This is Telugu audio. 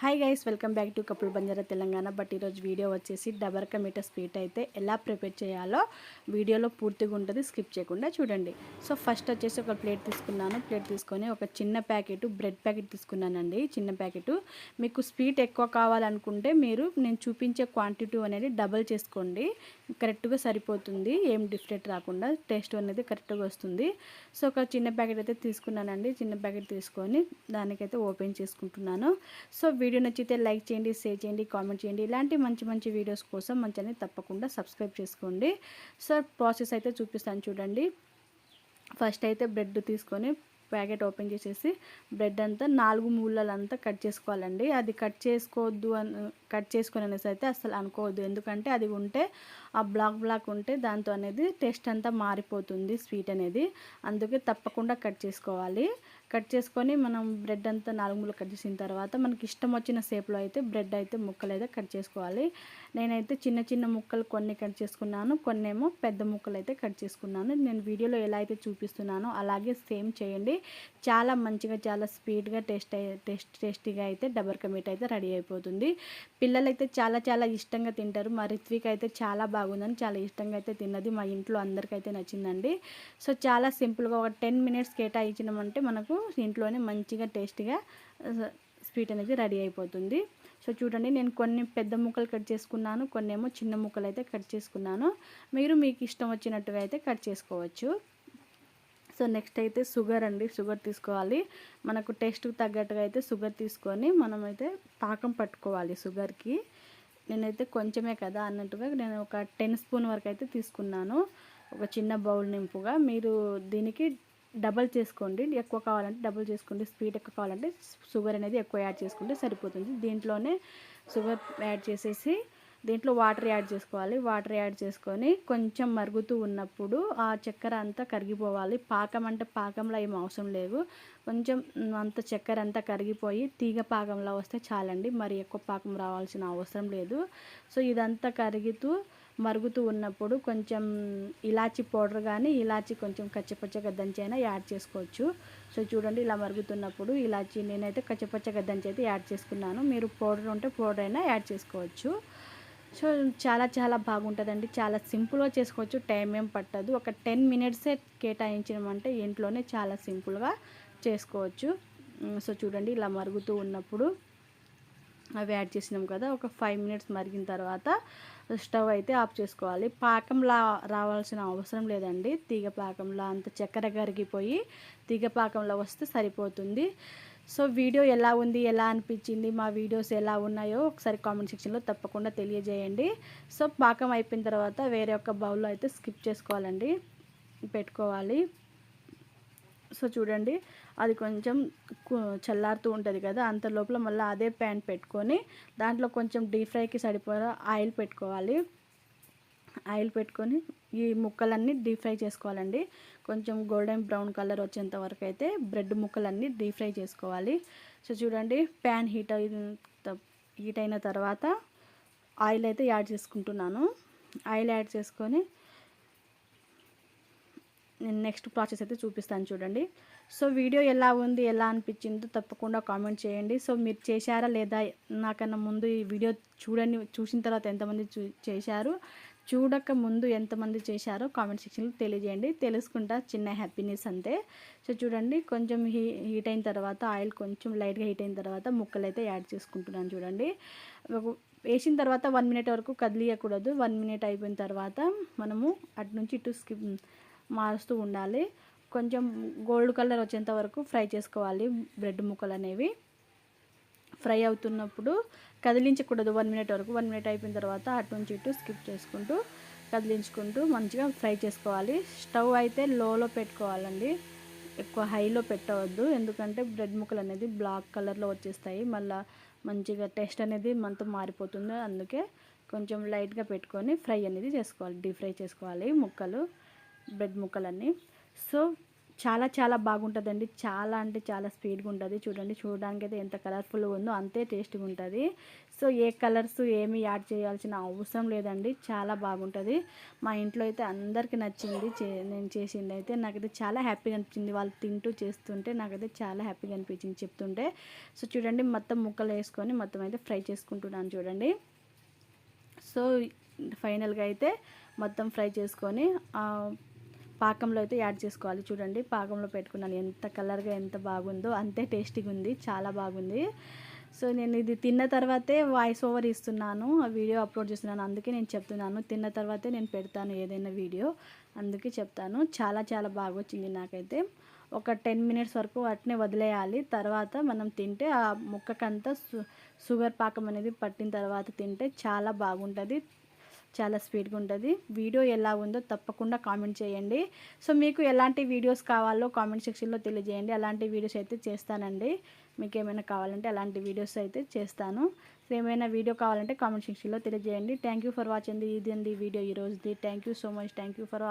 Hi guys, welcome back to couple Banjara Telangana. But ఈరోజు వీడియో వచ్చేసి డబర్ కా మీఠా స్వీట్ అయితే ఎలా ప్రిపేర్ చేయాలో వీడియోలో పూర్తిగా ఉంటుంది, స్కిప్ చేయకుండా చూడండి. సో ఫస్ట్ వచ్చేసి ఒక ప్లేట్ తీసుకున్నాను. ప్లేట్ తీసుకొని ఒక చిన్న ప్యాకెట్ బ్రెడ్ ప్యాకెట్ తీసుకున్నానండి. చిన్న ప్యాకెట్. మీకు స్వీట్ ఎక్కువ కావాలనుకుంటే మీరు నేను చూపించే క్వాంటిటీ అనేది డబల్ చేసుకోండి, కరెక్ట్గా సరిపోతుంది. ఏం డిఫరెంట్ రాకుండా టేస్ట్ అనేది కరెక్ట్గా వస్తుంది. సో ఒక చిన్న ప్యాకెట్ అయితే తీసుకున్నానండి. చిన్న ప్యాకెట్ తీసుకొని దానికైతే ఓపెన్ చేసుకుంటున్నాను. సో వీడియో నచ్చితే లైక్ చేయండి, షేర్ చేయండి, కామెంట్ చేయండి. ఇలాంటి మంచి మంచి వీడియోస్ కోసం మన ఛానల్ తప్పకుండా సబ్స్క్రైబ్ చేసుకోండి. సో ప్రాసెస్ అయితే చూపిస్తాను చూడండి. ఫస్ట్ అయితే బ్రెడ్ తీసుకొని ప్యాకెట్ ఓపెన్ చేసేసి బ్రెడ్ అంతా 4 మూలలంతా కట్ చేసుకోవాలండి. అది కట్ చేసుకొని అనేసి అయితే అసలు అనుకోవద్దు. ఎందుకంటే అది ఉంటే ఆ బ్లాక్ ఉంటే దాంతో అనేది టేస్ట్ అంతా మారిపోతుంది స్వీట్ అనేది. అందుకే తప్పకుండా కట్ చేసుకోవాలి. కట్ చేసుకొని మనం బ్రెడ్ అంతా 4 ముక్కలు కట్ చేసిన తర్వాత మనకి ఇష్టం వచ్చిన షేప్లో అయితే బ్రెడ్ అయితే ముక్కలు అయితే కట్ చేసుకోవాలి. నేనైతే చిన్న చిన్న ముక్కలు కొన్ని కట్ చేసుకున్నాను, కొన్నేమో పెద్ద ముక్కలు అయితే కట్ చేసుకున్నాను. నేను వీడియోలో ఎలా అయితే చూపిస్తున్నానో అలాగే సేమ్ చేయండి. చాలా మంచిగా, చాలా స్వీట్గా టేస్టీగా అయితే డబర్ కా మీఠా అయితే రెడీ అయిపోతుంది. పిల్లలైతే చాలా చాలా ఇష్టంగా తింటారు. మా రిత్విక్ అయితే చాలా బాగుందని చాలా ఇష్టంగా అయితే తిన్నది. మా ఇంట్లో అందరికైతే నచ్చిందండి. సో చాలా సింపుల్గా ఒక 10 మినిట్స్ కేటాయించినామంటే మనకు ఇంట్లోనే మంచిగా టేస్టీగా స్వీట్ అనేది రెడీ అయిపోతుంది. సో చూడండి, నేను కొన్ని పెద్ద ముక్కలు కట్ చేసుకున్నాను, కొన్ని ఏమో చిన్న ముక్కలు అయితే కట్ చేసుకున్నాను. మీరు మీకు ఇష్టం వచ్చినట్టుగా అయితే కట్ చేసుకోవచ్చు. సో నెక్స్ట్ అయితే షుగర్ అండి. షుగర్ తీసుకోవాలి. మనకు టేస్ట్కి తగ్గట్టుగా అయితే షుగర్ తీసుకొని మనమైతే పాకం పట్టుకోవాలి. షుగర్కి నేనైతే కొంచెమే కదా అన్నట్టుగా నేను ఒక 10 స్పూన్ వరకు అయితే తీసుకున్నాను, ఒక చిన్న బౌల్ నింపుగా. మీరు దీనికి డబల్ చేసుకోండి. ఎక్కువ కావాలంటే డబల్ చేసుకోండి, స్వీట్ ఎక్కువ కావాలంటే షుగర్ అనేది ఎక్కువ యాడ్ చేసుకుంటే సరిపోతుంది. దీంట్లోనే షుగర్ యాడ్ చేసేసి దీంట్లో వాటర్ యాడ్ చేసుకోవాలి. వాటర్ యాడ్ చేసుకొని కొంచెం మరుగుతూ ఉన్నప్పుడు ఆ చక్కెర అంతా కరిగిపోవాలి. పాకం అంటే పాకంలో ఏం అవసరం లేదు, కొంచెం అంత చక్కెర అంతా కరిగిపోయి తీగ పాకంలో వస్తే చాలండి. మరి ఎక్కువ పాకం రావాల్సిన అవసరం లేదు. సో ఇదంతా మరుగుతూ ఉన్నప్పుడు కొంచెం ఇలాచీ పౌడర్ కానీ ఇలాచీ కొంచెం కచ్చపచ్చగా దంచి అయినా యాడ్ చేసుకోవచ్చు. సో చూడండి, ఇలా మరుగుతున్నప్పుడు ఇలాచీ నేనైతే కచ్చపచ్చగా దంచి అయితే యాడ్ చేసుకున్నాను. మీరు పౌడర్ ఉంటే పౌడర్ అయినా యాడ్ చేసుకోవచ్చు. సో చాలా చాలా బాగుంటుందండి. చాలా సింపుల్గా చేసుకోవచ్చు, టైం ఏం పట్టదు. ఒక 10 మినిట్సే కేటాయించమంటే ఇంట్లోనే చాలా సింపుల్గా చేసుకోవచ్చు. సో చూడండి, ఇలా మరుగుతూ ఉన్నప్పుడు అవి యాడ్ చేసినాం కదా, ఒక 5 మినిట్స్ మరిగిన తర్వాత స్టవ్ అయితే ఆఫ్ చేసుకోవాలి. పాకంలా రావాల్సిన అవసరం లేదండి. తీగ పాకంలా అంత చక్కెర కరిగిపోయి తీగ పాకంలో వస్తే సరిపోతుంది. సో వీడియో ఎలా ఉంది, ఎలా అనిపించింది, మా వీడియోస్ ఎలా ఉన్నాయో ఒకసారి కామెంట్ సెక్షన్లో తప్పకుండా తెలియజేయండి. సో పాకం అయిపోయిన తర్వాత వేరే ఒక బౌల్లో అయితే స్కిప్ చేసుకోవాలండి, పెట్టుకోవాలి. సో చూడండి, అది కొంచెం చల్లారుతూ ఉంటుంది కదా, అంత లోపల మళ్ళీ అదే ప్యాన్ పెట్టుకొని దాంట్లో కొంచెం డీప్ ఫ్రైకి సరిపోయే ఆయిల్ పెట్టుకోవాలి. ఆయిల్ పెట్టుకొని ఈ ముక్కలన్నీ డీప్ ఫ్రై చేసుకోవాలండి. కొంచెం గోల్డెన్ బ్రౌన్ కలర్ వచ్చేంత వరకు అయితే బ్రెడ్ ముక్కలన్నీ డీప్ ఫ్రై చేసుకోవాలి. సో చూడండి, ప్యాన్ హీట్ అయిన తర్వాత ఆయిల్ అయితే యాడ్ చేసుకుంటున్నాను. ఆయిల్ యాడ్ చేసుకొని నేను నెక్స్ట్ ప్రాసెస్ అయితే చూపిస్తాను చూడండి. సో వీడియో ఎలా ఉంది, ఎలా అనిపించిందో తప్పకుండా కామెంట్ చేయండి. సో మీరు చేశారా లేదా, నాకన్నా ముందు ఈ వీడియో చూసిన తర్వాత ఎంతమంది చేశారు, చూడక ముందు ఎంతమంది చేశారో కామెంట్ సెక్షన్లో తెలియజేయండి. తెలుసుకుంటా, చిన్న హ్యాపీనెస్ అంతే. సో చూడండి, కొంచెం హీట్ అయిన తర్వాత ఆయిల్ కొంచెం లైట్గా హీట్ అయిన తర్వాత ముక్కలు అయితే యాడ్ చేసుకుంటున్నాను చూడండి. వేసిన తర్వాత 1 మినిట్ వరకు కదిలియకూడదు. 1 మినిట్ అయిపోయిన తర్వాత మనము అటు నుంచి ఇటు మారుస్తూ ఉండాలి. కొంచెం గోల్డ్ కలర్ వచ్చేంత వరకు ఫ్రై చేసుకోవాలి. బ్రెడ్ ముక్కలు అనేవి ఫ్రై అవుతున్నప్పుడు కదిలించకూడదు 1 మినిట్ వరకు. 1 మినిట్ అయిపోయిన తర్వాత అటు నుంచి ఇటు స్కిప్ చేసుకుంటూ కదిలించుకుంటూ మంచిగా ఫ్రై చేసుకోవాలి. స్టవ్ అయితే లోలో పెట్టుకోవాలండి, ఎక్కువ హైలో పెట్టవద్దు. ఎందుకంటే బ్రెడ్ ముక్కలు అనేది బ్లాక్ కలర్లో వచ్చేస్తాయి, మళ్ళీ మంచిగా టేస్ట్ అనేది మనతో మారిపోతుంది. అందుకే కొంచెం లైట్గా పెట్టుకొని ఫ్రై అనేది చేసుకోవాలి, డీప్ ఫ్రై చేసుకోవాలి బ్రెడ్ ముక్కలన్నీ. సో చాలా చాలా బాగుంటుందండి. చాలా అంటే చాలా స్వీట్‌గా ఉంటది. చూడండి, చూడడానికైతే ఎంత కలర్‌ఫుల్‌గా ఉందో అంతే టేస్ట్‌గా ఉంటది. సో ఏ కలర్స్ ఏమి యాడ్ చేయాల్సిన అవసరం లేదండి. చాలా బాగుంటది. మా ఇంట్లో అయితే అందరికీ నచ్చింది. నేను చేసిందైతే నాకైతే చాలా హ్యాపీగా అనిపించింది. వాళ్ళు తింటూ చేస్తుంటే నాకైతే చాలా హ్యాపీగా అనిపించింది చెప్తుంటే. సో చూడండి, మొత్తం ముక్కలు వేసుకొని మొత్తం అయితే ఫ్రై చేసుకుంటున్నాను చూడండి. సో ఫైనల్గా అయితే మొత్తం ఫ్రై చేసుకొని పాకంలో అయితే యాడ్ చేసుకోవాలి. చూడండి, పాకంలో పెట్టుకున్నాను. ఎంత కలర్గా ఎంత బాగుందో అంతే టేస్టీగా ఉంది. చాలా బాగుంది. సో నేను ఇది తిన్న తర్వాతే వాయిస్ ఓవర్ ఇస్తున్నాను, ఆ వీడియో అప్లోడ్ చేస్తున్నాను. అందుకే నేను చెప్తున్నాను, తిన్న తర్వాతే నేను పెడతాను ఏదైనా వీడియో, అందుకే చెప్తాను. చాలా చాలా బాగా వచ్చింది నాకైతే. ఒక 10 మినిట్స్ వరకు అట్నే వదిలేయాలి. తర్వాత మనం తింటే ఆ ముక్కకంతా షుగర్ పాకం అనేది పట్టిన తర్వాత తింటే చాలా బాగుంటుంది. చాలా స్వీట్గా ఉంటుంది. వీడియో ఎలా ఉందో తప్పకుండా కామెంట్ చేయండి. సో మీకు ఎలాంటి వీడియోస్ కావాలో కామెంట్ సెక్షన్లో తెలియజేయండి. అలాంటి వీడియోస్ అయితే చేస్తానండి. మీకు ఏమైనా కావాలంటే అలాంటి వీడియోస్ అయితే చేస్తాను. సో ఏమైనా వీడియో కావాలంటే కామెంట్ సెక్షన్లో తెలియజేయండి. Thank you for watching. ఇదండి వీడియో ఈరోజుది. Thank you so much. Thank you for